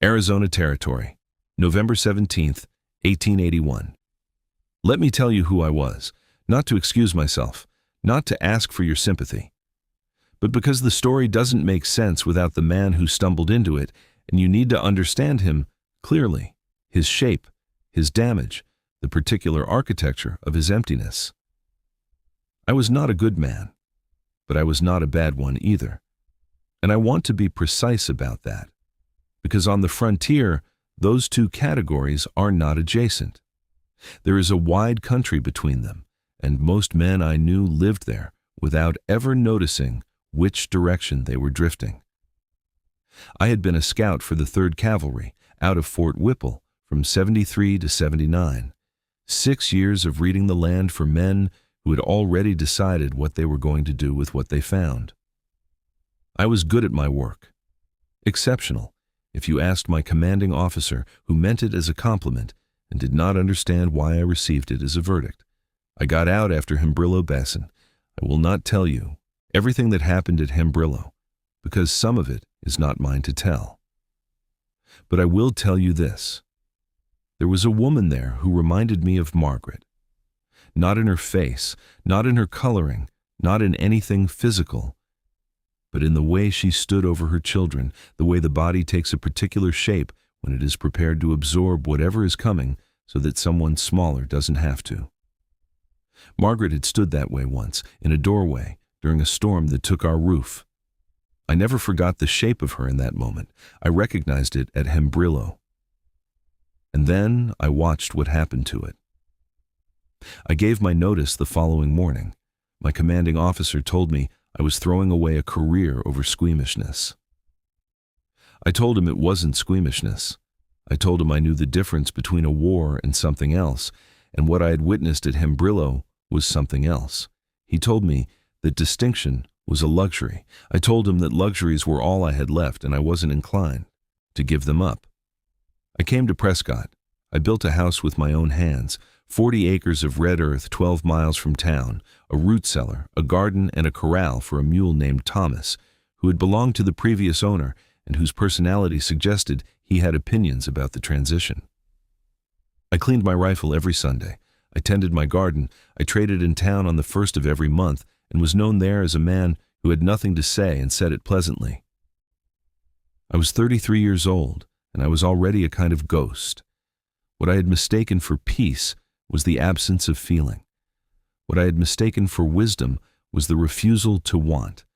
Arizona Territory, November 17th, 1881. Let me tell you who I was, not to excuse myself, not to ask for your sympathy, but because the story doesn't make sense without the man who stumbled into it, and you need to understand him clearly, his shape, his damage, the particular architecture of his emptiness. I was not a good man, but I was not a bad one either. And I want to be precise about that, because on the frontier, those two categories are not adjacent. There is a wide country between them, and most men I knew lived there without ever noticing which direction they were drifting. I had been a scout for the 3rd Cavalry out of Fort Whipple from 73 to 79, 6 years of reading the land for men who had already decided what they were going to do with what they found. I was good at my work. Exceptional, if you asked my commanding officer, who meant it as a compliment and did not understand why I received it as a verdict. I got out after Hembrillo Basin. I will not tell you everything that happened at Hembrillo, because some of it is not mine to tell. But I will tell you this. There was a woman there who reminded me of Margaret. Not in her face, not in her coloring, not in anything physical, but in the way she stood over her children, the way the body takes a particular shape when it is prepared to absorb whatever is coming so that someone smaller doesn't have to. Margaret had stood that way once, in a doorway, during a storm that took our roof. I never forgot the shape of her in that moment. I recognized it at Hembrillo. And then I watched what happened to it. I gave my notice the following morning. My commanding officer told me I was throwing away a career over squeamishness. I told him it wasn't squeamishness. I told him I knew the difference between a war and something else, and what I had witnessed at Hembrillo was something else. He told me that distinction was a luxury. I told him that luxuries were all I had left, and I wasn't inclined to give them up. I came to Prescott. I built a house with my own hands, 40 acres of red earth 12 miles from town, a root cellar, a garden, and a corral for a mule named Thomas, who had belonged to the previous owner and whose personality suggested he had opinions about the transition. I cleaned my rifle every Sunday. I tended my garden. I traded in town on the 1st of every month and was known there as a man who had nothing to say and said it pleasantly. I was 33 years old, and I was already a kind of ghost. What I had mistaken for peace was the absence of feeling. What I had mistaken for wisdom was the refusal to want.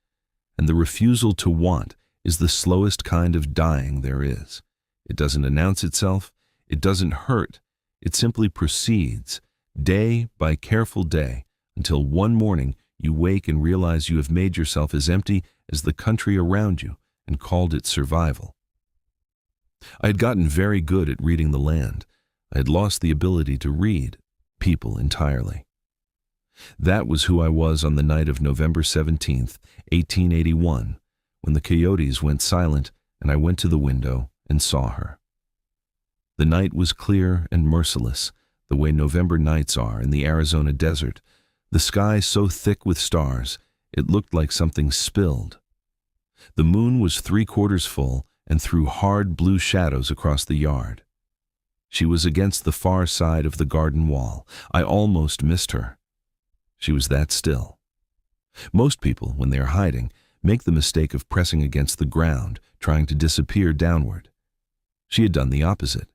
And the refusal to want is the slowest kind of dying there is. It doesn't announce itself. It doesn't hurt. It simply proceeds, day by careful day, until one morning you wake and realize you have made yourself as empty as the country around you and called it survival. I had gotten very good at reading the land. I had lost the ability to read people entirely. That was who I was on the night of November 17th, 1881, when the coyotes went silent and I went to the window and saw her. The night was clear and merciless, the way November nights are in the Arizona desert, the sky so thick with stars it looked like something spilled. The moon was 3/4 full and threw hard blue shadows across the yard. She was against the far side of the garden wall. I almost missed her. She was that still. Most people, when they are hiding, make the mistake of pressing against the ground, trying to disappear downward. She had done the opposite.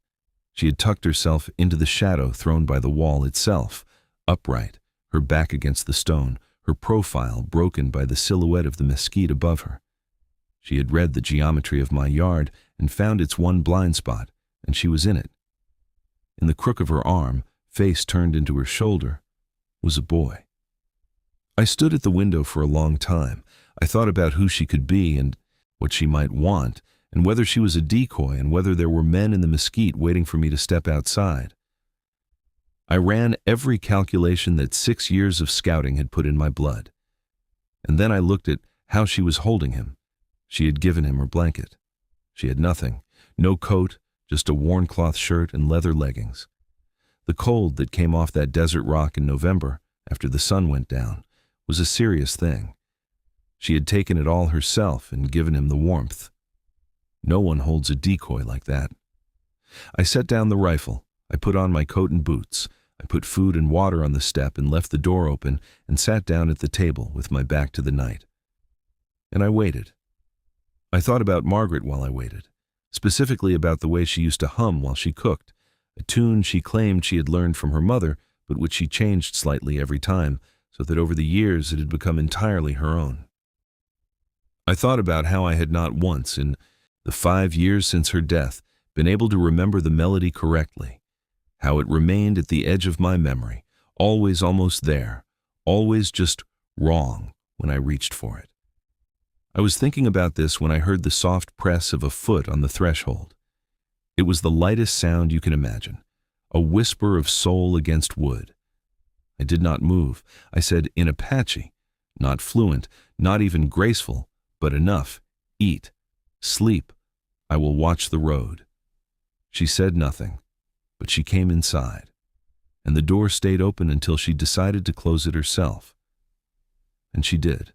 She had tucked herself into the shadow thrown by the wall itself, upright, her back against the stone, her profile broken by the silhouette of the mesquite above her. She had read the geometry of my yard and found its one blind spot, and she was in it. In the crook of her arm, face turned into her shoulder, was a boy. I stood at the window for a long time. I thought about who she could be and what she might want, and whether she was a decoy and whether there were men in the mesquite waiting for me to step outside. I ran every calculation that 6 years of scouting had put in my blood. And then I looked at how she was holding him. She had given him her blanket. She had nothing, no coat, just a worn cloth shirt and leather leggings. The cold that came off that desert rock in November, after the sun went down, was a serious thing. She had taken it all herself and given him the warmth. No one holds a decoy like that. I set down the rifle. I put on my coat and boots. I put food and water on the step and left the door open and sat down at the table with my back to the night. And I waited. I thought about Margaret while I waited, specifically about the way she used to hum while she cooked, a tune she claimed she had learned from her mother, but which she changed slightly every time, so that over the years it had become entirely her own. I thought about how I had not once, in the 5 years since her death, been able to remember the melody correctly, how it remained at the edge of my memory, always almost there, always just wrong when I reached for it. I was thinking about this when I heard the soft press of a foot on the threshold. It was the lightest sound you can imagine, a whisper of soul against wood. I did not move. I said in Apache, not fluent, not even graceful, but enough. Eat. Sleep. I will watch the road. She said nothing, but she came inside, and the door stayed open until she decided to close it herself. And she did,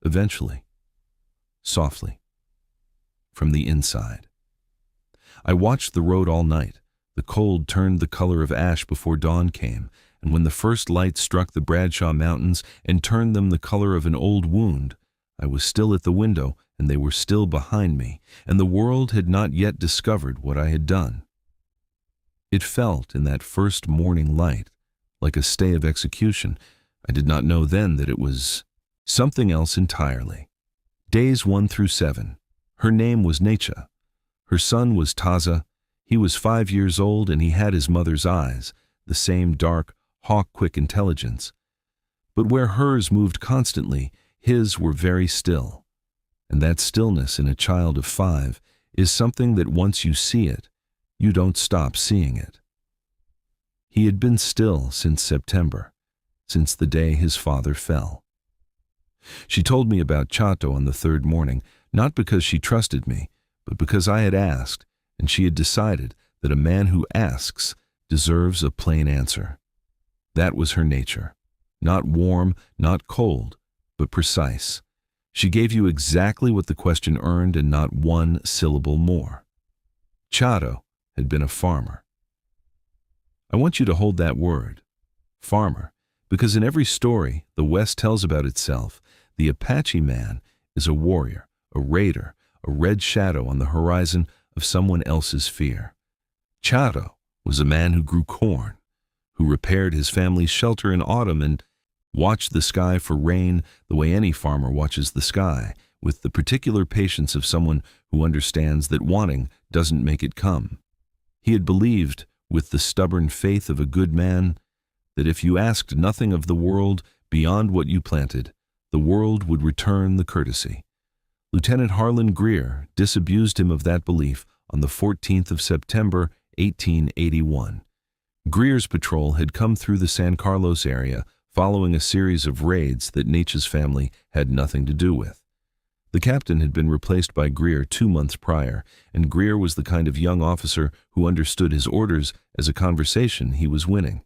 eventually, softly, from the inside. I watched the road all night. The cold turned the color of ash before dawn came, and when the first light struck the Bradshaw Mountains and turned them the color of an old wound, I was still at the window, and they were still behind me, and the world had not yet discovered what I had done. It felt, in that first morning light, like a stay of execution. I did not know then that it was something else entirely. Days 1 through 7. Her name was Necha. Her son was Taza. He was 5 years old, and he had his mother's eyes, the same dark, hawk-quick intelligence. But where hers moved constantly, his were very still. And that stillness in a child of 5 is something that once you see it, you don't stop seeing it. He had been still since September, since the day his father fell. She told me about Chato on the 3rd morning, not because she trusted me, but because I had asked, and she had decided that a man who asks deserves a plain answer. That was her nature. Not warm, not cold, but precise. She gave you exactly what the question earned and not one syllable more. Chato had been a farmer. I want you to hold that word, farmer, because in every story the West tells about itself, the Apache man is a warrior, a raider, a red shadow on the horizon of someone else's fear. Chato was a man who grew corn, who repaired his family's shelter in autumn and watched the sky for rain the way any farmer watches the sky, with the particular patience of someone who understands that wanting doesn't make it come. He had believed, with the stubborn faith of a good man, that if you asked nothing of the world beyond what you planted, the world would return the courtesy. Lieutenant Harlan Greer disabused him of that belief on the 14th of September, 1881. Greer's patrol had come through the San Carlos area following a series of raids that Necha's family had nothing to do with. The captain had been replaced by Greer 2 months prior, and Greer was the kind of young officer who understood his orders as a conversation he was winning.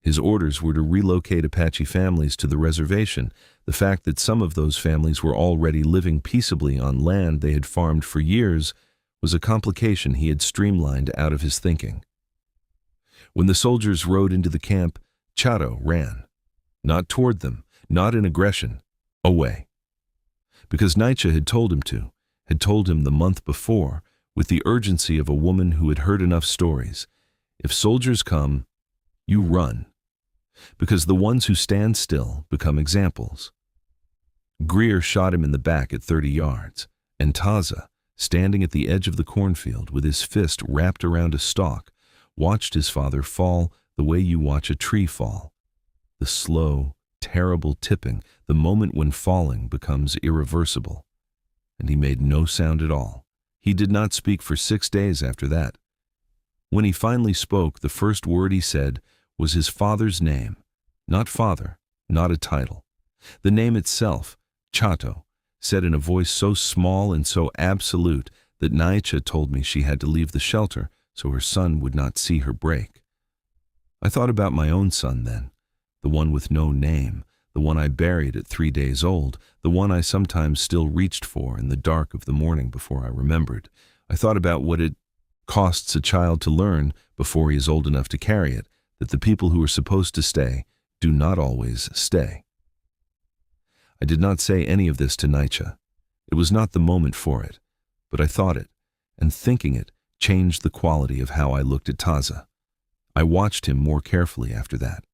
His orders were to relocate Apache families to the reservation. The fact that some of those families were already living peaceably on land they had farmed for years was a complication he had streamlined out of his thinking. When the soldiers rode into the camp, Chato ran. Not toward them, not in aggression, away. Because Necha had told him to, had told him the month before, with the urgency of a woman who had heard enough stories. If soldiers come, you run. Because the ones who stand still become examples. Greer shot him in the back at 30 yards, and Taza, standing at the edge of the cornfield with his fist wrapped around a stalk, watched his father fall the way you watch a tree fall. The slow, terrible tipping, the moment when falling becomes irreversible. And he made no sound at all. He did not speak for 6 days after that. When he finally spoke, the first word he said was his father's name. Not father, not a title. The name itself, Chato, said in a voice so small and so absolute that Necha told me she had to leave the shelter so her son would not see her break. I thought about my own son then, the one with no name, the one I buried at 3 days old, the one I sometimes still reached for in the dark of the morning before I remembered, I thought about what it costs a child to learn before he is old enough to carry it, that the people who are supposed to stay do not always stay. I did not say any of this to Nietzsche. It was not the moment for it, but I thought it, and thinking it changed the quality of how I looked at Taza. I watched him more carefully after that.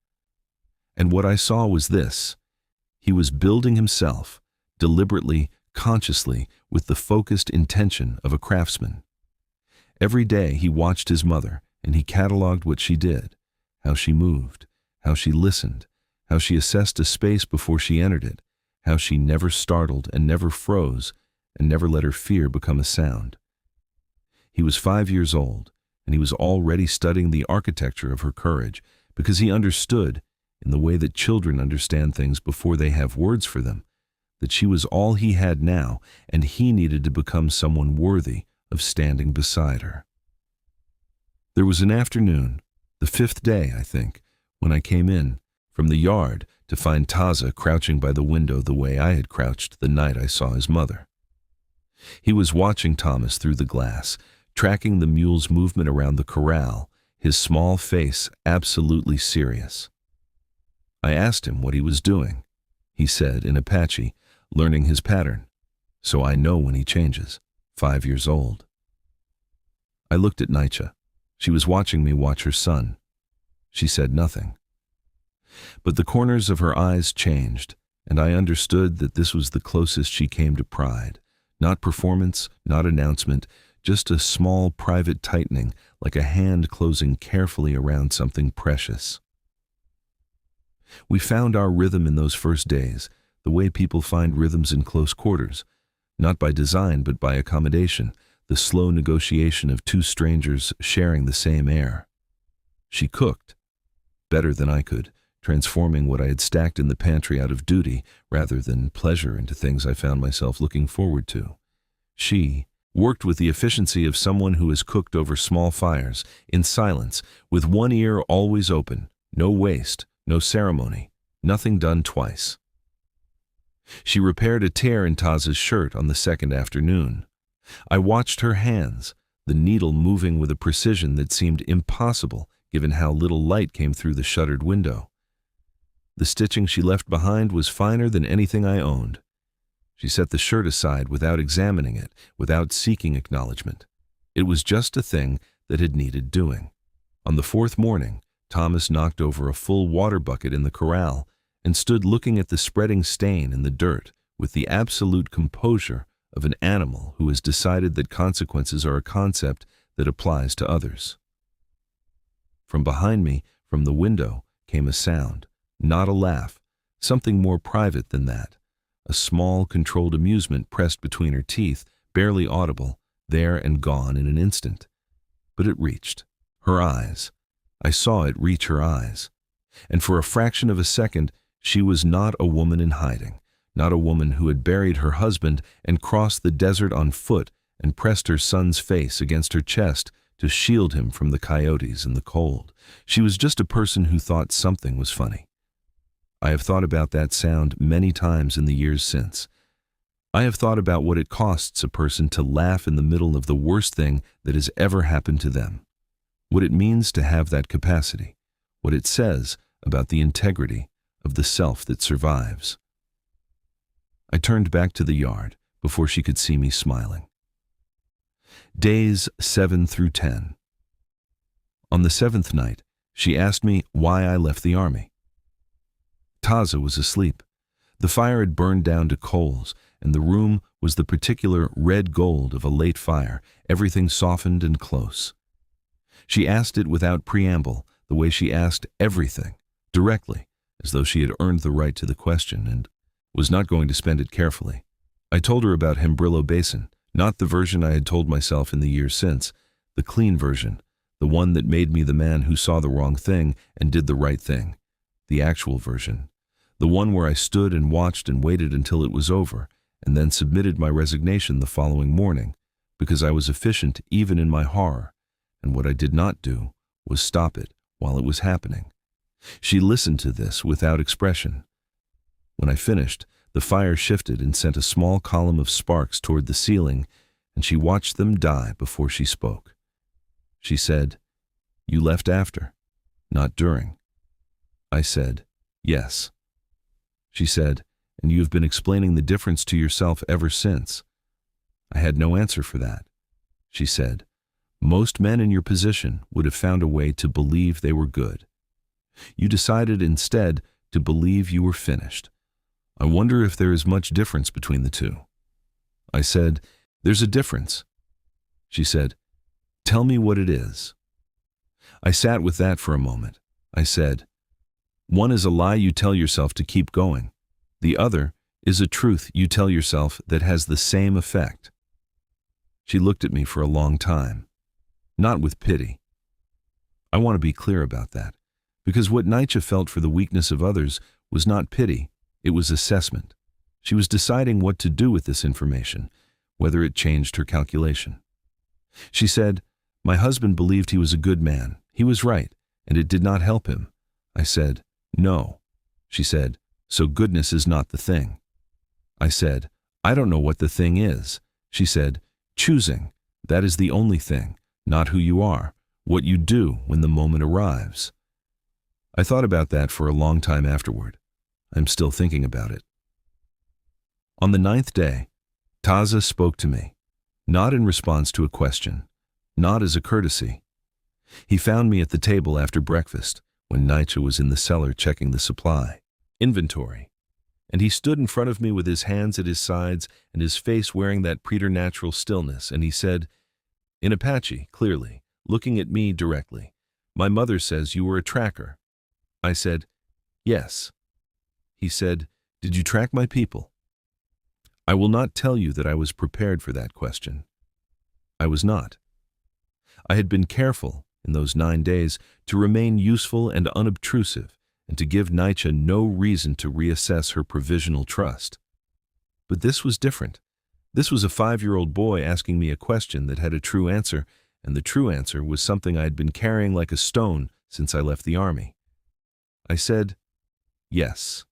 And what I saw was this. He was building himself, deliberately, consciously, with the focused intention of a craftsman. Every day he watched his mother, and he catalogued what she did, how she moved, how she listened, how she assessed a space before she entered it, how she never startled and never froze and never let her fear become a sound. He was 5 years old, and he was already studying the architecture of her courage because he understood, in the way that children understand things before they have words for them, that she was all he had now, and he needed to become someone worthy of standing beside her. There was an afternoon, the 5th day, I think, when I came in from the yard to find Taza crouching by the window the way I had crouched the night I saw his mother. He was watching Thomas through the glass, tracking the mule's movement around the corral, his small face absolutely serious. I asked him what he was doing. He said in Apache, learning his pattern, so I know when he changes, 5 years old. I looked at Nietzsche. She was watching me watch her son. She said nothing. But the corners of her eyes changed, and I understood that this was the closest she came to pride. Not performance, not announcement, just a small private tightening, like a hand closing carefully around something precious. We found our rhythm in those first days, the way people find rhythms in close quarters, not by design but by accommodation, the slow negotiation of two strangers sharing the same air. She cooked, better than I could, transforming what I had stacked in the pantry out of duty rather than pleasure into things I found myself looking forward to. She worked with the efficiency of someone who has cooked over small fires, in silence, with one ear always open, no waste, no ceremony, nothing done twice. She repaired a tear in Taza's shirt on the second afternoon. I watched her hands, the needle moving with a precision that seemed impossible given how little light came through the shuttered window. The stitching she left behind was finer than anything I owned. She set the shirt aside without examining it, without seeking acknowledgement. It was just a thing that had needed doing. On the 4th morning, Thomas knocked over a full water bucket in the corral and stood looking at the spreading stain in the dirt with the absolute composure of an animal who has decided that consequences are a concept that applies to others. From behind me, from the window, came a sound, not a laugh, something more private than that, a small, controlled amusement pressed between her teeth, barely audible, there and gone in an instant. But it reached her eyes. I saw it reach her eyes. And for a fraction of a second, she was not a woman in hiding, not a woman who had buried her husband and crossed the desert on foot and pressed her son's face against her chest to shield him from the coyotes and the cold. She was just a person who thought something was funny. I have thought about that sound many times in the years since. I have thought about what it costs a person to laugh in the middle of the worst thing that has ever happened to them, what it means to have that capacity, what it says about the integrity of the self that survives. I turned back to the yard before she could see me smiling. Days 7 through 10. On the 7th night, she asked me why I left the army. Taza was asleep. The fire had burned down to coals, and the room was the particular red gold of a late fire, everything softened and close. She asked it without preamble, the way she asked everything, directly, as though she had earned the right to the question and was not going to spend it carefully. I told her about Hembrillo Basin, not the version I had told myself in the years since, the clean version, the one that made me the man who saw the wrong thing and did the right thing, the actual version, the one where I stood and watched and waited until it was over, and then submitted my resignation the following morning, because I was efficient even in my horror, and what I did not do was stop it while it was happening. She listened to this without expression. When I finished, the fire shifted and sent a small column of sparks toward the ceiling, and she watched them die before she spoke. She said, "You left after, not during." I said, "Yes." She said, "And you have been explaining the difference to yourself ever since." I had no answer for that. She said, "Most men in your position would have found a way to believe they were good. You decided instead to believe you were finished. I wonder if there is much difference between the two." I said, "There's a difference." She said, "Tell me what it is." I sat with that for a moment. I said, "One is a lie you tell yourself to keep going. The other is a truth you tell yourself that has the same effect." She looked at me for a long time, not with pity. I want to be clear about that, because what Nietzsche felt for the weakness of others was not pity, it was assessment. She was deciding what to do with this information, whether it changed her calculation. She said, "My husband believed he was a good man. He was right, and it did not help him." I said, "No." She said, "So goodness is not the thing." I said, "I don't know what the thing is." She said, "Choosing, that is the only thing, not who you are, what you do when the moment arrives." I thought about that for a long time afterward. I'm still thinking about it. On the 9th day, Taza spoke to me, not in response to a question, not as a courtesy. He found me at the table after breakfast, when Nietzsche was in the cellar checking the supply inventory, and he stood in front of me with his hands at his sides and his face wearing that preternatural stillness, and he said, in Apache, clearly, looking at me directly, "My mother says you were a tracker." I said, "Yes." He said, "Did you track my people?" I will not tell you that I was prepared for that question. I was not. I had been careful, in those 9 days, to remain useful and unobtrusive, and to give Nietzsche no reason to reassess her provisional trust. But this was different. This was a 5-year-old boy asking me a question that had a true answer, and the true answer was something I had been carrying like a stone since I left the army. I said, "Yes."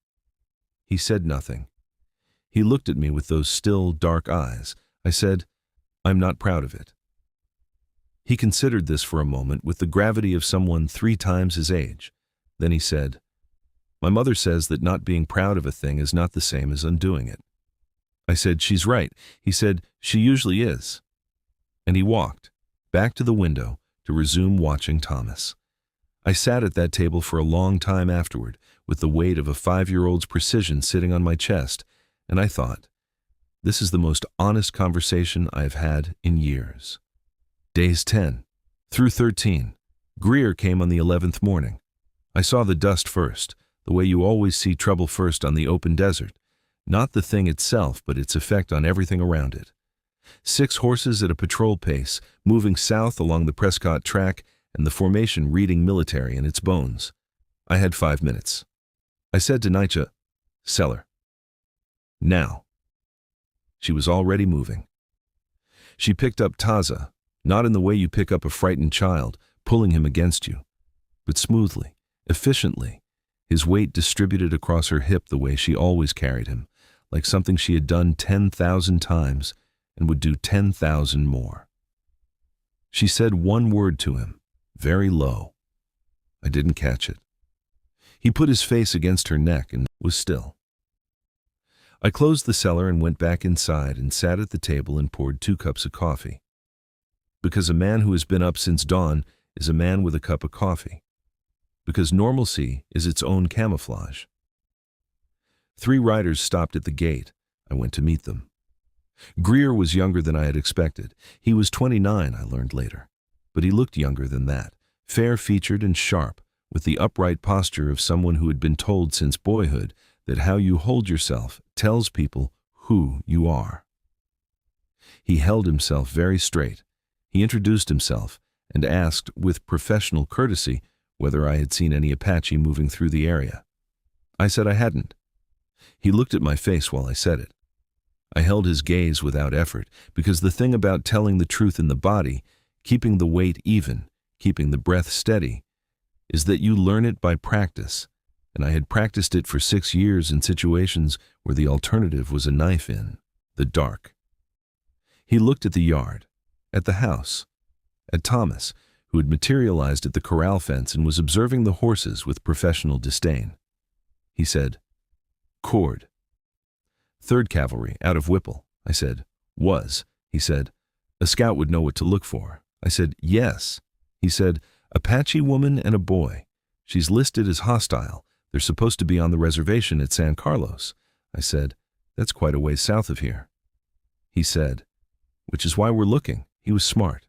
He said nothing. He looked at me with those still, dark eyes. I said, "I'm not proud of it." He considered this for a moment with the gravity of someone 3 times his age. Then he said, "My mother says that not being proud of a thing is not the same as undoing it." I said, "She's right." He said, "She usually is." And he walked back to the window to resume watching Thomas. I sat at that table for a long time afterward, with the weight of a 5-year-old's precision sitting on my chest, and I thought, this is the most honest conversation I have had in years. Days 10 through 13. Greer came on the 11th morning. I saw the dust first, the way you always see trouble first on the open desert, not the thing itself, but its effect on everything around it. 6 horses at a patrol pace, moving south along the Prescott track, and the formation reading military in its bones. I had 5 minutes. I said to Nietzsche, "Cellar. Now." She was already moving. She picked up Taza, not in the way you pick up a frightened child, pulling him against you, but smoothly, efficiently, his weight distributed across her hip the way she always carried him, like something she had done 10,000 times and would do 10,000 more. She said one word to him, very low. I didn't catch it. He put his face against her neck and was still. I closed the cellar and went back inside and sat at the table and poured 2 cups of coffee. Because a man who has been up since dawn is a man with a cup of coffee. Because normalcy is its own camouflage. 3 riders stopped at the gate. I went to meet them. Greer was younger than I had expected. He was 29, I learned later. But he looked younger than that, fair-featured and sharp, with the upright posture of someone who had been told since boyhood that how you hold yourself tells people who you are. He held himself very straight. He introduced himself and asked with professional courtesy whether I had seen any Apache moving through the area. I said I hadn't. He looked at my face while I said it. I held his gaze without effort, because the thing about telling the truth in the body, keeping the weight even, keeping the breath steady, is that you learn it by practice, and I had practiced it for 6 years in situations where the alternative was a knife in the dark. He looked at the yard, at the house, at Thomas, who had materialized at the corral fence and was observing the horses with professional disdain. He said, "Cord." "Third Cavalry, out of Whipple." I said, "Was." He said, "A scout would know what to look for." I said, "Yes." He said, "Apache woman and a boy. She's listed as hostile. They're supposed to be on the reservation at San Carlos." I said, "That's quite a ways south of here." He said, "Which is why we're looking." He was smart.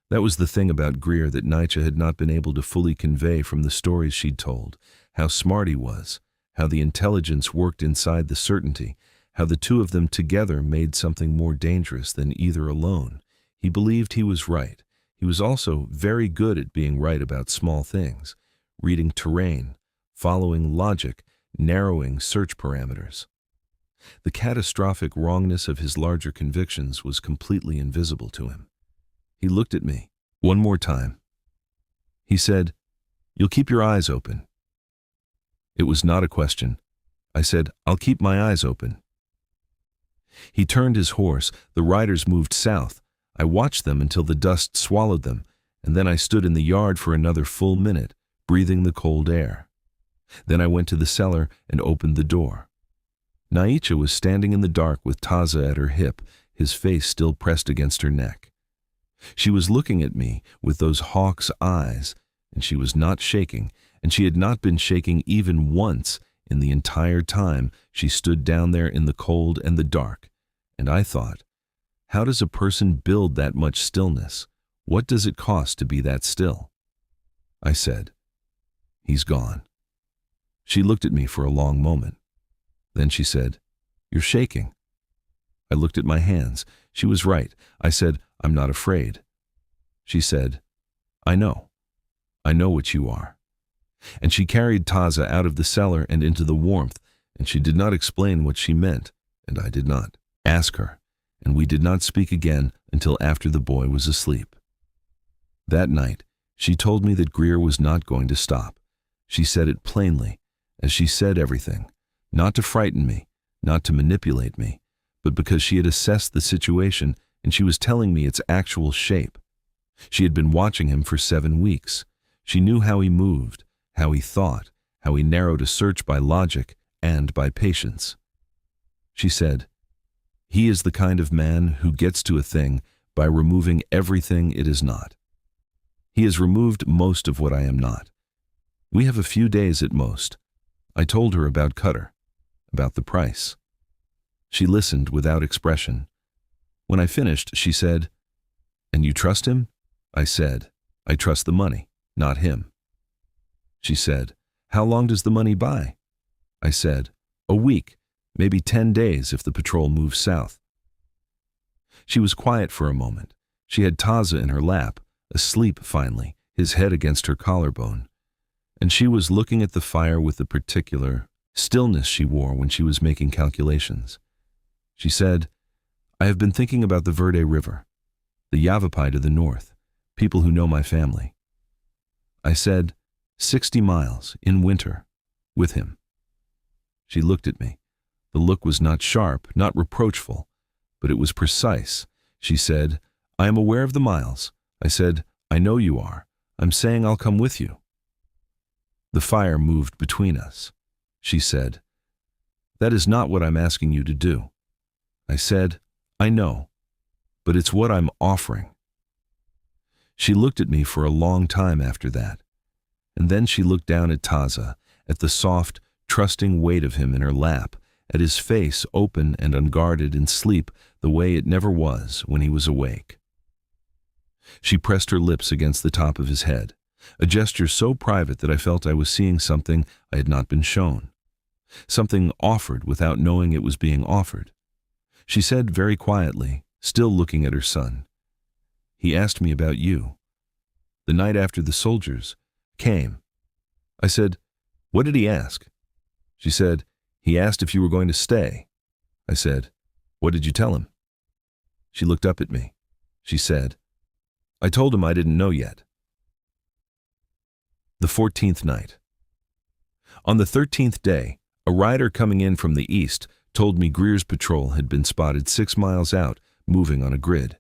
That was the thing about Greer that Nietzsche had not been able to fully convey from the stories she'd told, how smart he was, how the intelligence worked inside the certainty, how the two of them together made something more dangerous than either alone. He believed he was right. He was also very good at being right about small things, reading terrain, following logic, narrowing search parameters. The catastrophic wrongness of his larger convictions was completely invisible to him. He looked at me one more time. He said, "You'll keep your eyes open." It was not a question. I said, "I'll keep my eyes open." He turned his horse. The riders moved south. I watched them until the dust swallowed them, and then I stood in the yard for another full minute, breathing the cold air. Then I went to the cellar and opened the door. Nietzsche was standing in the dark with Taza at her hip, his face still pressed against her neck. She was looking at me with those hawk's eyes, and she was not shaking, and she had not been shaking even once in the entire time she stood down there in the cold and the dark. And I thought, how does a person build that much stillness? What does it cost to be that still? I said, "He's gone." She looked at me for a long moment. Then she said, "You're shaking." I looked at my hands. She was right. I said, "I'm not afraid." She said, I know what you are." And she carried Taza out of the cellar and into the warmth, and she did not explain what she meant, and I did not ask her, and we did not speak again until after the boy was asleep. That night, she told me that Greer was not going to stop. She said it plainly, as she said everything, not to frighten me, not to manipulate me, but because she had assessed the situation and she was telling me its actual shape. She had been watching him for 7 weeks. She knew how he moved, how he thought, how he narrowed a search by logic and by patience. She said, "He is the kind of man who gets to a thing by removing everything it is not. He has removed most of what I am not. We have a few days at most." I told her about Cutter, about the price. She listened without expression. When I finished, she said, "And you trust him?" I said, "I trust the money, not him." She said, "How long does the money buy?" I said, "A week, maybe 10 days if the patrol moves south." She was quiet for a moment. She had Taza in her lap, asleep finally, his head against her collarbone. And she was looking at the fire with the particular stillness she wore when she was making calculations. She said, "I have been thinking about the Verde River, the Yavapai to the north, people who know my family." I said, 60 miles, in winter, with him." She looked at me. The look was not sharp, not reproachful, but it was precise. She said, "I am aware of the miles." I said, "I know you are. I'm saying I'll come with you." The fire moved between us. She said, "That is not what I'm asking you to do." I said, "I know, but it's what I'm offering." She looked at me for a long time after that, and then she looked down at Taza, at the soft, trusting weight of him in her lap, at his face open and unguarded in sleep the way it never was when he was awake. She pressed her lips against the top of his head, a gesture so private that I felt I was seeing something I had not been shown, something offered without knowing it was being offered. She said very quietly, still looking at her son, "He asked me about you. The night after the soldiers came." I said, "What did he ask?" She said, "He asked if you were going to stay." I said, "What did you tell him?" She looked up at me. She said, "I told him I didn't know yet." The 14th night. On the 13th day, a rider coming in from the east told me Greer's patrol had been spotted 6 miles out, moving on a grid.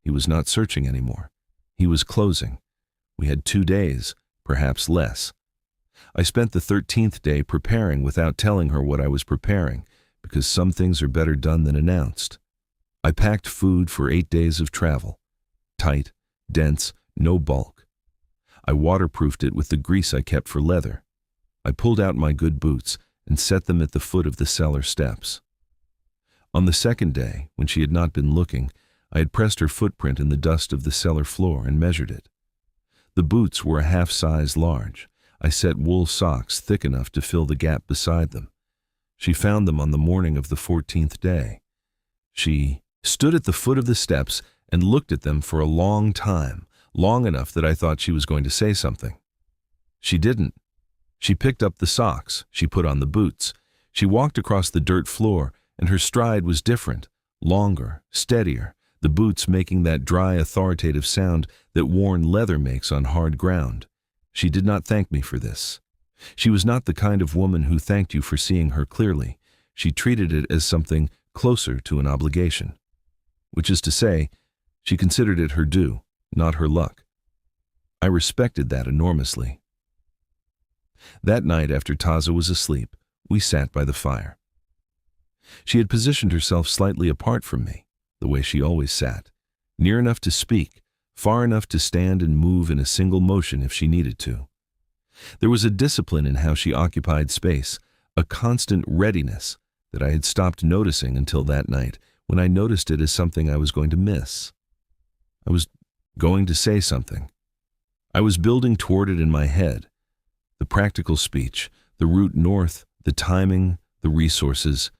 He was not searching anymore. He was closing. We had 2 days, perhaps less. I spent the 13th day preparing without telling her what I was preparing, because some things are better done than announced. I packed food for 8 days of travel. Tight, dense, no bulk. I waterproofed it with the grease I kept for leather. I pulled out my good boots and set them at the foot of the cellar steps. On the 2nd day, when she had not been looking, I had pressed her footprint in the dust of the cellar floor and measured it. The boots were a half size large. I set wool socks thick enough to fill the gap beside them. She found them on the morning of the 14th day. She stood at the foot of the steps and looked at them for a long time, long enough that I thought she was going to say something. She didn't. She picked up the socks, she put on the boots. She walked across the dirt floor, and her stride was different, longer, steadier, the boots making that dry, authoritative sound that worn leather makes on hard ground. She did not thank me for this. She was not the kind of woman who thanked you for seeing her clearly. She treated it as something closer to an obligation. Which is to say, she considered it her due, not her luck. I respected that enormously. That night, after Taza was asleep, we sat by the fire. She had positioned herself slightly apart from me, the way she always sat, near enough to speak, far enough to stand and move in a single motion if she needed to. There was a discipline in how she occupied space, a constant readiness that I had stopped noticing until that night, when I noticed it as something I was going to miss. I was going to say something. I was building toward it in my head. The practical speech, the route north, the timing, the resources,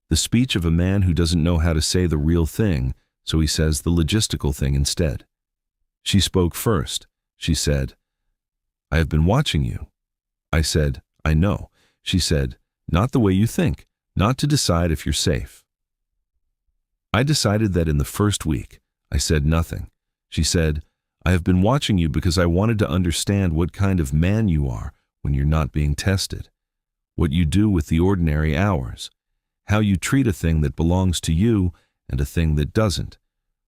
the speech of a man who doesn't know how to say the real thing, so he says the logistical thing instead. She spoke first. She said, "I have been watching you." I said, "I know." She said, "Not the way you think, not to decide if you're safe." I decided that in the first week. I said nothing. She said, "I have been watching you because I wanted to understand what kind of man you are when you're not being tested, what you do with the ordinary hours, how you treat a thing that belongs to you and a thing that doesn't,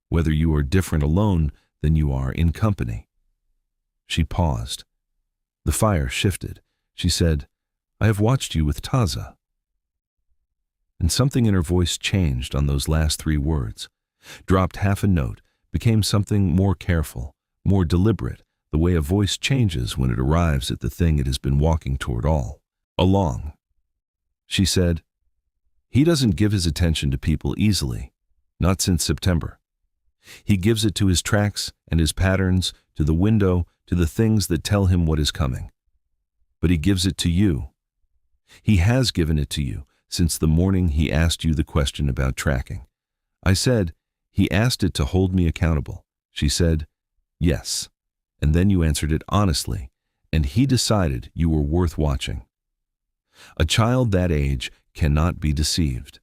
whether you are different alone than you are in company." She paused. The fire shifted. She said, "I have watched you with Taza." And something in her voice changed on those last 3 words, dropped half a note, became something more careful, more deliberate, the way a voice changes when it arrives at the thing it has been walking toward all along. She said, "He doesn't give his attention to people easily, not since September. He gives it to his tracks and his patterns, to the window, to the things that tell him what is coming. But he gives it to you. He has given it to you since the morning he asked you the question about tracking." I said, "He asked it to hold me accountable." She said, "Yes. And then you answered it honestly, and he decided you were worth watching." A child that age cannot be deceived.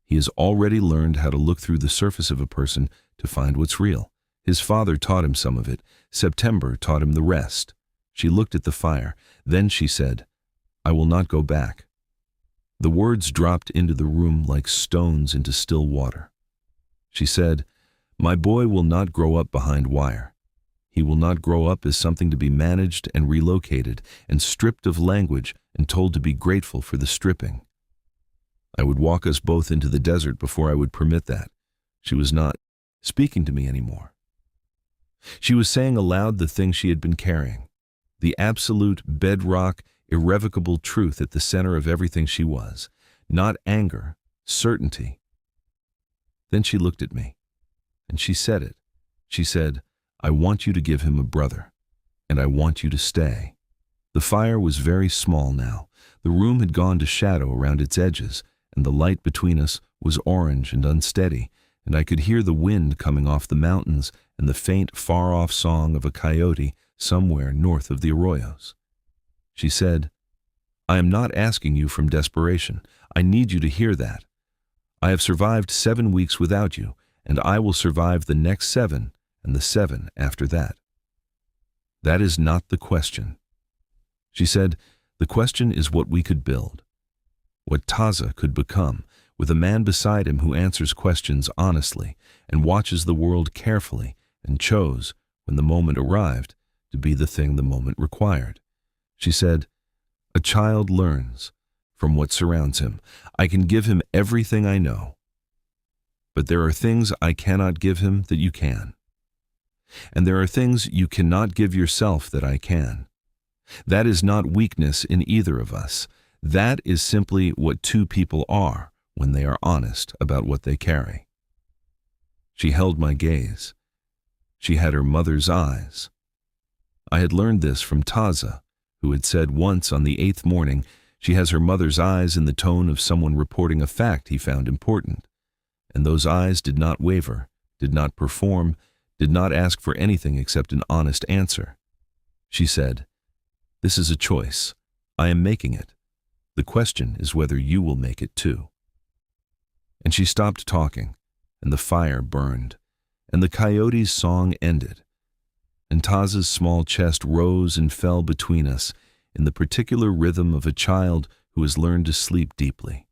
He has already learned how to look through the surface of a person to find what's real. His father taught him some of it. September taught him the rest. She looked at the fire. Then she said, "I will not go back." The words dropped into the room like stones into still water. She said, "My boy will not grow up behind wire. He will not grow up as something to be managed and relocated and stripped of language and told to be grateful for the stripping." I would walk us both into the desert before I would permit that. She was not speaking to me anymore. She was saying aloud the thing she had been carrying, the absolute, bedrock, irrevocable truth at the center of everything she was, not anger, certainty. Then she looked at me, and she said it. She said, "I want you to give him a brother, and I want you to stay." The fire was very small now. The room had gone to shadow around its edges, and the light between us was orange and unsteady, and I could hear the wind coming off the mountains and the faint, far-off song of a coyote somewhere north of the arroyos. She said, "I am not asking you from desperation. I need you to hear that. I have survived 7 weeks without you, and I will survive the next 7 and the 7 after that. That is not the question." She said, "The question is what we could build, what Taza could become, with a man beside him who answers questions honestly and watches the world carefully and chose, when the moment arrived, to be the thing the moment required. She said, "A child learns from what surrounds him. I can give him everything I know, but there are things I cannot give him that you can. And there are things you cannot give yourself that I can. That is not weakness in either of us. That is simply what two people are when they are honest about what they carry." She held my gaze. She had her mother's eyes. I had learned this from Taza, who had said once on the 8th morning she has her mother's eyes in the tone of someone reporting a fact he found important. And those eyes did not waver, did not perform, did not ask for anything except an honest answer. She said, "This is a choice. I am making it. The question is whether you will make it too." And she stopped talking, and the fire burned, and the coyote's song ended, and Taza's small chest rose and fell between us in the particular rhythm of a child who has learned to sleep deeply.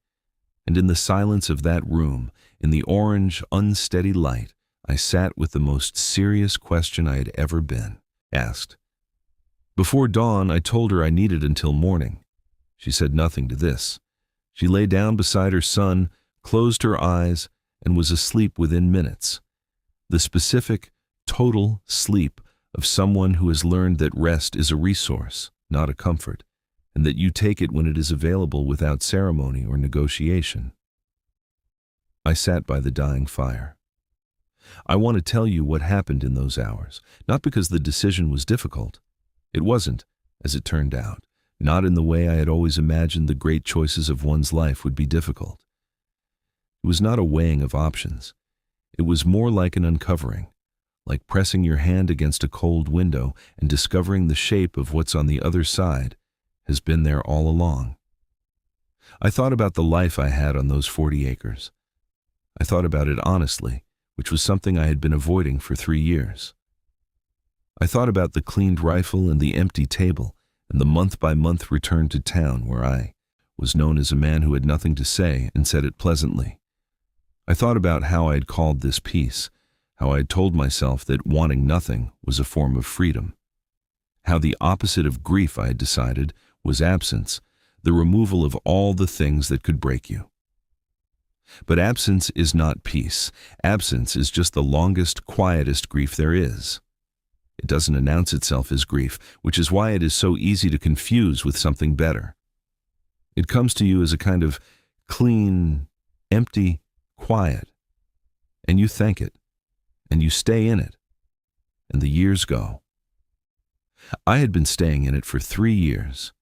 And in the silence of that room, in the orange, unsteady light, I sat with the most serious question I had ever been asked. Before dawn, I told her I needed until morning. She said nothing to this. She lay down beside her son, closed her eyes, and was asleep within minutes. The specific, total sleep of someone who has learned that rest is a resource, not a comfort, and that you take it when it is available without ceremony or negotiation. I sat by the dying fire. I want to tell you what happened in those hours, not because the decision was difficult. It wasn't, as it turned out, not in the way I had always imagined the great choices of one's life would be difficult. It was not a weighing of options. It was more like an uncovering, like pressing your hand against a cold window and discovering the shape of what's on the other side has been there all along. I thought about the life I had on those 40 acres. I thought about it honestly, which was something I had been avoiding for 3 years. I thought about the cleaned rifle and the empty table and the month-by-month return to town where I was known as a man who had nothing to say and said it pleasantly. I thought about how I had called this peace, how I had told myself that wanting nothing was a form of freedom, how the opposite of grief, I had decided, was absence, the removal of all the things that could break you. But absence is not peace. Absence is just the longest, quietest grief there is. It doesn't announce itself as grief, which is why it is so easy to confuse with something better. It comes to you as a kind of clean, empty quiet, and you thank it, and you stay in it, and the years go. I had been staying in it for 3 years,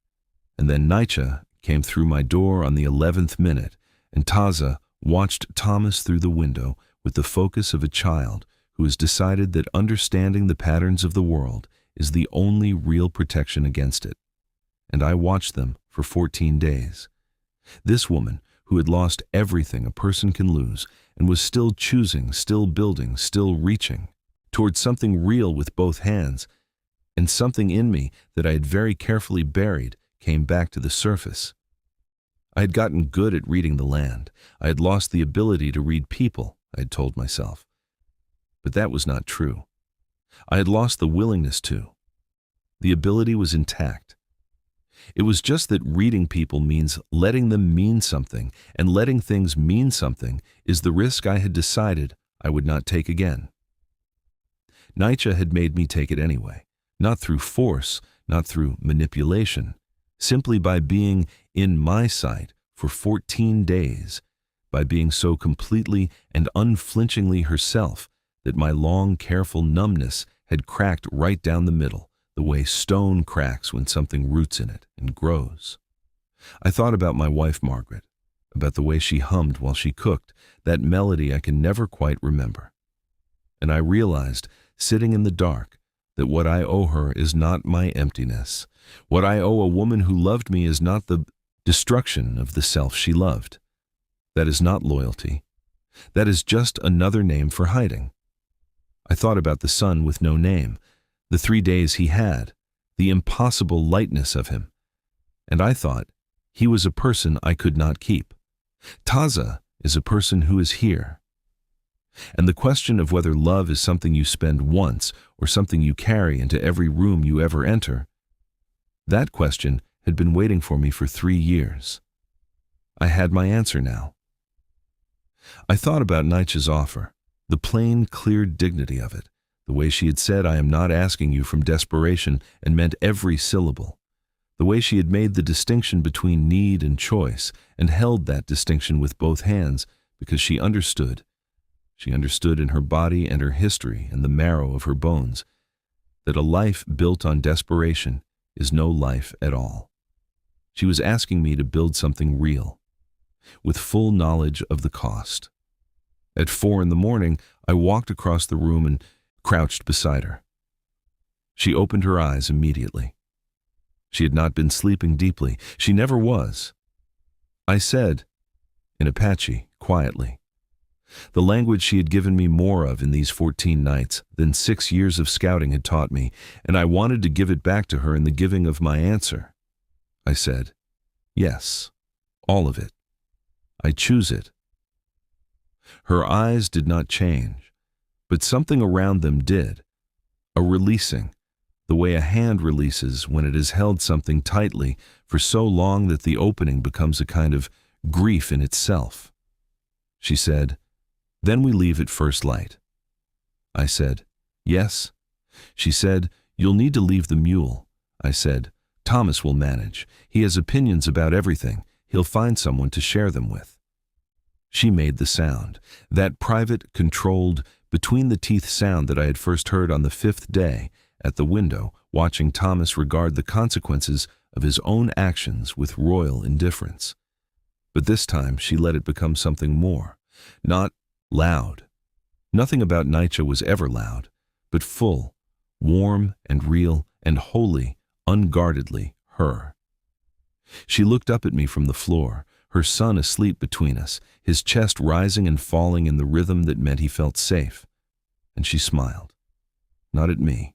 and then Nietzsche came through my door on the 11th minute, and Taza watched Thomas through the window with the focus of a child who has decided that understanding the patterns of the world is the only real protection against it. And I watched them for 14 days. This woman, who had lost everything a person can lose and was still choosing, still building, still reaching towards something real with both hands, and something in me that I had very carefully buried came back to the surface. I had gotten good at reading the land. I had lost the ability to read people, I had told myself. But that was not true. I had lost the willingness to. The ability was intact. It was just that reading people means letting them mean something, and letting things mean something is the risk I had decided I would not take again. Nietzsche had made me take it anyway, not through force, not through manipulation, simply by being in my sight for 14 days, by being so completely and unflinchingly herself that my long, careful numbness had cracked right down the middle, the way stone cracks when something roots in it and grows. I thought about my wife, Margaret, about the way she hummed while she cooked, that melody I can never quite remember. And I realized, sitting in the dark, that what I owe her is not my emptiness. What I owe a woman who loved me is not the destruction of the self she loved. That is not loyalty. That is just another name for hiding. I thought about the son with no name, the 3 days he had, the impossible lightness of him. And I thought, he was a person I could not keep. Taza is a person who is here. And the question of whether love is something you spend once or something you carry into every room you ever enter, that question had been waiting for me for 3 years. I had my answer now. I thought about Nietzsche's offer, the plain, clear dignity of it, the way she had said, "I am not asking you," from desperation, and meant every syllable, the way she had made the distinction between need and choice, and held that distinction with both hands, because she understood. She understood in her body and her history and the marrow of her bones that a life built on desperation is no life at all. She was asking me to build something real, with full knowledge of the cost. At 4 in the morning, I walked across the room and crouched beside her. She opened her eyes immediately. She had not been sleeping deeply. She never was. I said, in Apache, quietly, the language she had given me more of in these 14 nights than 6 years of scouting had taught me, and I wanted to give it back to her in the giving of my answer. I said, yes, all of it. I choose it. Her eyes did not change, but something around them did, a releasing, the way a hand releases when it has held something tightly for so long that the opening becomes a kind of grief in itself. She said, "Then we leave at first light." I said, "Yes." She said, "You'll need to leave the mule." I said, "Thomas will manage. He has opinions about everything. He'll find someone to share them with." She made the sound, that private, controlled, between-the-teeth sound that I had first heard on the 5th day, at the window, watching Thomas regard the consequences of his own actions with royal indifference. But this time she let it become something more, not loud. Nothing about Nietzsche was ever loud, but full, warm and real and wholly, unguardedly her. She looked up at me from the floor, her son asleep between us, his chest rising and falling in the rhythm that meant he felt safe. And she smiled. Not at me.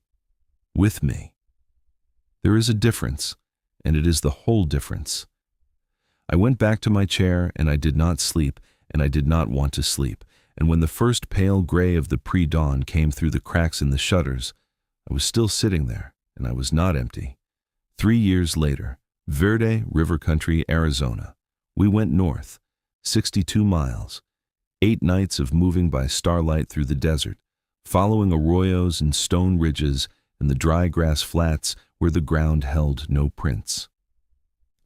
With me. There is a difference, and it is the whole difference. I went back to my chair, and I did not sleep, and I did not want to sleep, and when the first pale gray of the pre-dawn came through the cracks in the shutters, I was still sitting there, and I was not empty. 3 years later, Verde River Country, Arizona. We went north, 62 miles, 8 nights of moving by starlight through the desert, following arroyos and stone ridges and the dry grass flats where the ground held no prints.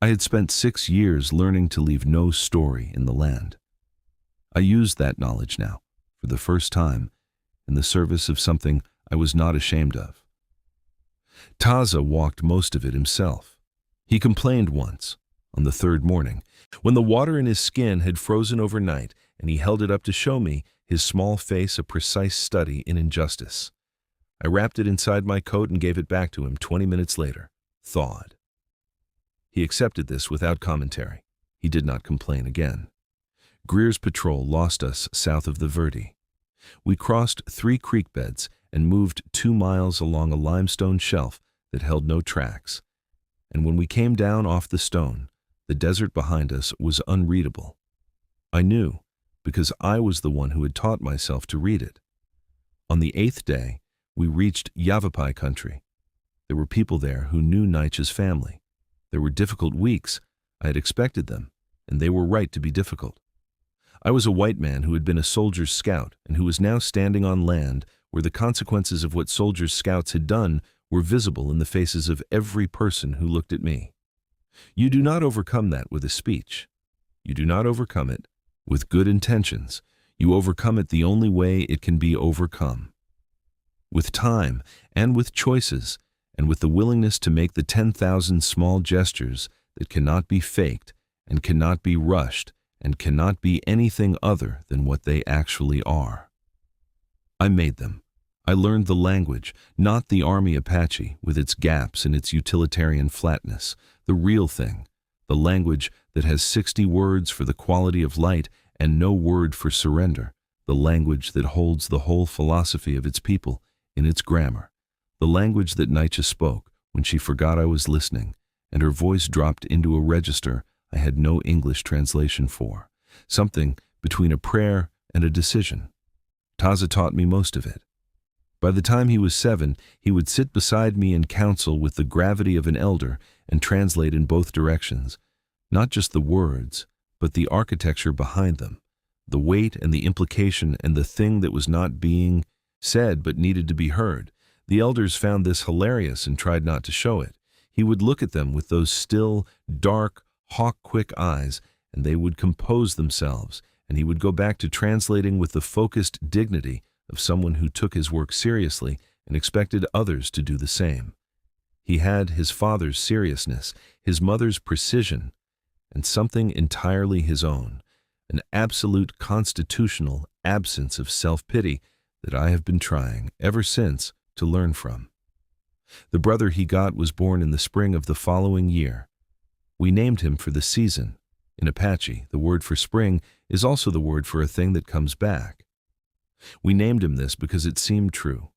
I had spent 6 years learning to leave no story in the land. I used that knowledge now, for the first time, in the service of something I was not ashamed of. Taza walked most of it himself. He complained once, on the 3rd morning, when the water in his skin had frozen overnight and he held it up to show me, his small face a precise study in injustice. I wrapped it inside my coat and gave it back to him 20 minutes later, thawed. He accepted this without commentary. He did not complain again. Greer's patrol lost us south of the Verde. We crossed 3 creek beds and moved 2 miles along a limestone shelf that held no tracks. And when we came down off the stone, the desert behind us was unreadable. I knew, because I was the one who had taught myself to read it. On the 8th day, we reached Yavapai country. There were people there who knew Nietzsche's family. There were difficult weeks. I had expected them, and they were right to be difficult. I was a white man who had been a soldier's scout and who was now standing on land where the consequences of what soldiers' scouts had done were visible in the faces of every person who looked at me. You do not overcome that with a speech. You do not overcome it with good intentions. You overcome it the only way it can be overcome. With time and with choices and with the willingness to make the 10,000 small gestures that cannot be faked and cannot be rushed and cannot be anything other than what they actually are. I made them. I learned the language, not the Army Apache with its gaps and its utilitarian flatness, the real thing, the language that has 60 words for the quality of light and no word for surrender, the language that holds the whole philosophy of its people in its grammar, the language that Nietzsche spoke when she forgot I was listening, and her voice dropped into a register I had no English translation for, something between a prayer and a decision. Taza taught me most of it. By the time he was 7, he would sit beside me in counsel with the gravity of an elder and translate in both directions, not just the words, but the architecture behind them, the weight and the implication and the thing that was not being said but needed to be heard. The elders found this hilarious and tried not to show it. He would look at them with those still, dark, hawk-quick eyes, and they would compose themselves, and he would go back to translating with the focused dignity of someone who took his work seriously and expected others to do the same. He had his father's seriousness, his mother's precision, and something entirely his own, an absolute constitutional absence of self-pity that I have been trying, ever since, to learn from. The brother he got was born in the spring of the following year. We named him for the season. In Apache, the word for spring is also the word for a thing that comes back. We named him this because it seemed true,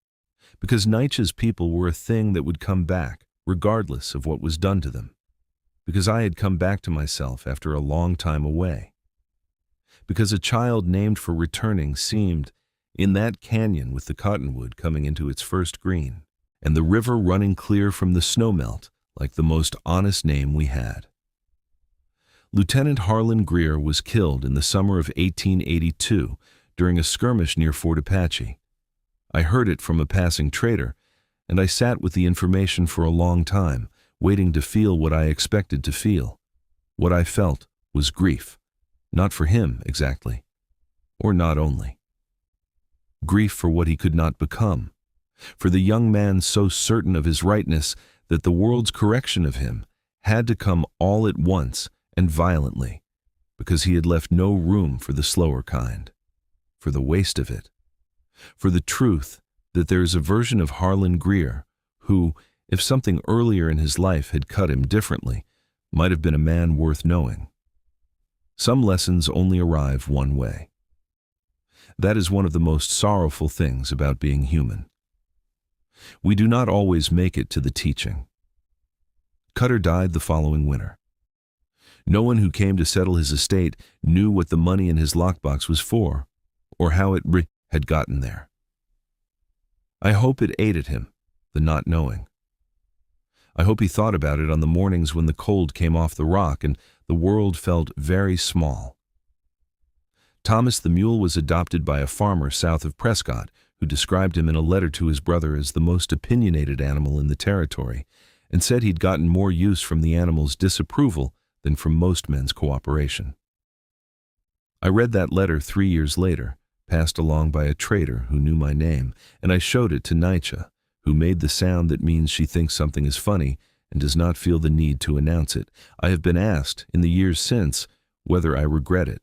because Nietzsche's people were a thing that would come back, regardless of what was done to them, because I had come back to myself after a long time away, because a child named for returning seemed, in that canyon with the cottonwood coming into its first green, and the river running clear from the snowmelt, like the most honest name we had. Lieutenant Harlan Greer was killed in the summer of 1882 during a skirmish near Fort Apache. I heard it from a passing trader, and I sat with the information for a long time, waiting to feel what I expected to feel. What I felt was grief, not for him exactly, or not only. Grief for what he could not become, for the young man so certain of his rightness that the world's correction of him had to come all at once and violently, because he had left no room for the slower kind, for the waste of it, for the truth that there is a version of Harlan Greer who, if something earlier in his life had cut him differently, might have been a man worth knowing. Some lessons only arrive one way. That is one of the most sorrowful things about being human. We do not always make it to the teaching. Cutter died the following winter. No one who came to settle his estate knew what the money in his lockbox was for, or how it had gotten there. I hope it ate at him, the not knowing. I hope he thought about it on the mornings when the cold came off the rock and the world felt very small. Thomas the mule was adopted by a farmer south of Prescott, who described him in a letter to his brother as the most opinionated animal in the territory, and said he'd gotten more use from the animal's disapproval than from most men's cooperation. I read that letter 3 years later, passed along by a trader who knew my name, and I showed it to Nietzsche, who made the sound that means she thinks something is funny and does not feel the need to announce it. I have been asked, in the years since, whether I regret it.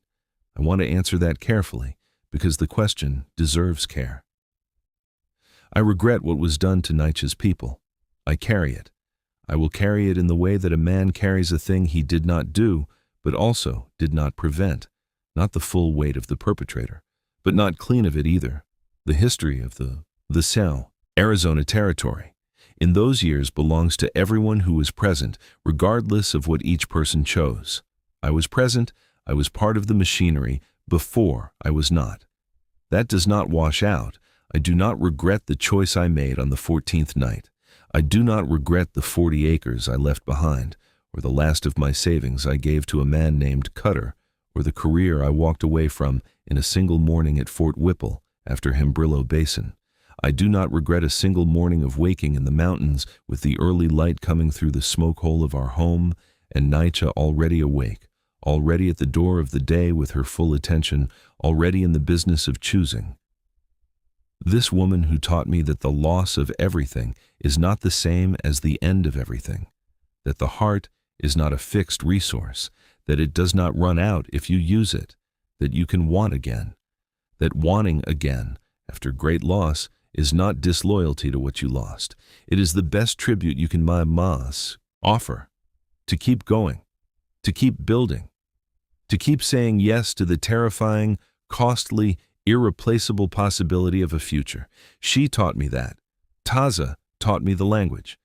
I want to answer that carefully, because the question deserves care. I regret what was done to Nietzsche's people. I carry it. I will carry it in the way that a man carries a thing he did not do, but also did not prevent, not the full weight of the perpetrator, but not clean of it either. The history of the South, Arizona Territory, in those years belongs to everyone who was present, regardless of what each person chose. I was present, I was part of the machinery, before I was not. That does not wash out. I do not regret the choice I made on the 14th night. I do not regret the 40 acres I left behind, or the last of my savings I gave to a man named Cutter, or the career I walked away from in a single morning at Fort Whipple after Hembrillo Basin. I do not regret a single morning of waking in the mountains with the early light coming through the smoke hole of our home and Nietzsche already awake, already at the door of the day with her full attention, already in the business of choosing. This woman who taught me that the loss of everything is not the same as the end of everything, that the heart is not a fixed resource, that it does not run out if you use it, that you can want again, that wanting again, after great loss, is not disloyalty to what you lost. It is the best tribute you can offer, to keep going, to keep building, to keep saying yes to the terrifying, costly, irreplaceable possibility of a future. She taught me that. Taza taught me the language.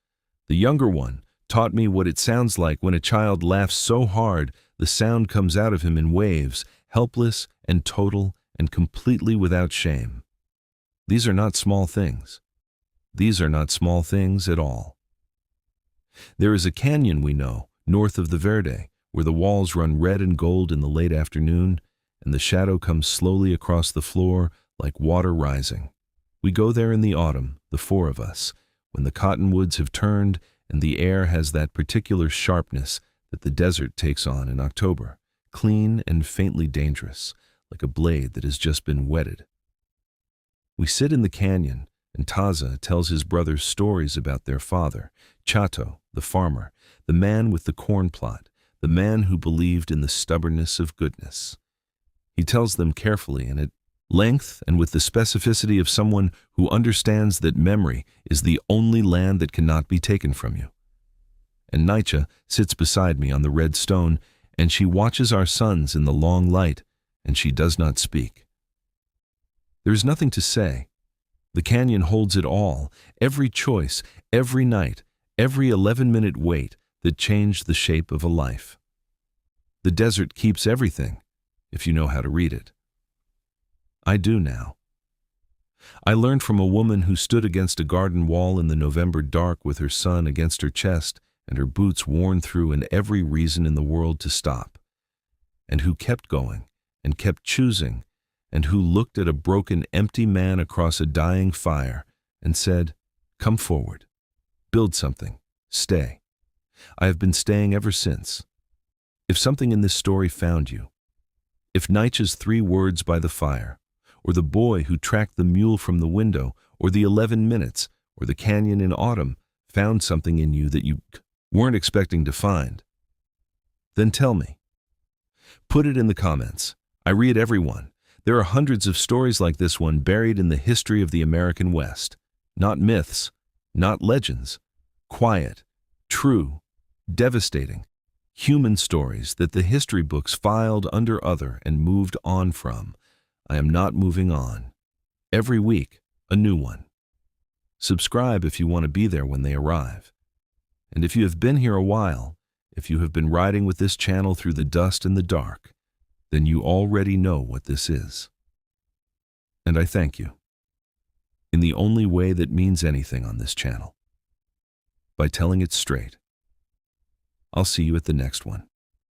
The younger one taught me what it sounds like when a child laughs so hard the sound comes out of him in waves, helpless and total and completely without shame. These are not small things. These are not small things at all. There is a canyon we know, north of the Verde, where the walls run red and gold in the late afternoon, and the shadow comes slowly across the floor like water rising. We go there in the autumn, the four of us, when the cottonwoods have turned and the air has that particular sharpness that the desert takes on in October, clean and faintly dangerous, like a blade that has just been whetted. We sit in the canyon, and Taza tells his brothers stories about their father, Chato, the farmer, the man with the corn plot, the man who believed in the stubbornness of goodness. He tells them carefully and at length and with the specificity of someone who understands that memory is the only land that cannot be taken from you. And Nietzsche sits beside me on the red stone, and she watches our sons in the long light, and she does not speak. There is nothing to say. The canyon holds it all, every choice, every night, every 11-minute wait that changed the shape of a life. The desert keeps everything, if you know how to read it. I do now. I learned from a woman who stood against a garden wall in the November dark with her son against her chest and her boots worn through and every reason in the world to stop, and who kept going and kept choosing, and who looked at a broken, empty man across a dying fire and said, "Come forward, build something, stay." I have been staying ever since. If something in this story found you, if Nietzsche's 3 words by the fire, or the boy who tracked the mule from the window, or the 11 minutes, or the canyon in autumn found something in you that you weren't expecting to find, then tell me. Put it in the comments. I read every one. There are hundreds of stories like this one buried in the history of the American West. Not myths, not legends. Quiet, true, devastating, human stories that the history books filed under other and moved on from. I am not moving on. Every week, a new one. Subscribe if you want to be there when they arrive. And if you have been here a while, if you have been riding with this channel through the dust and the dark, then you already know what this is. And I thank you. In the only way that means anything on this channel. By telling it straight. I'll see you at the next one.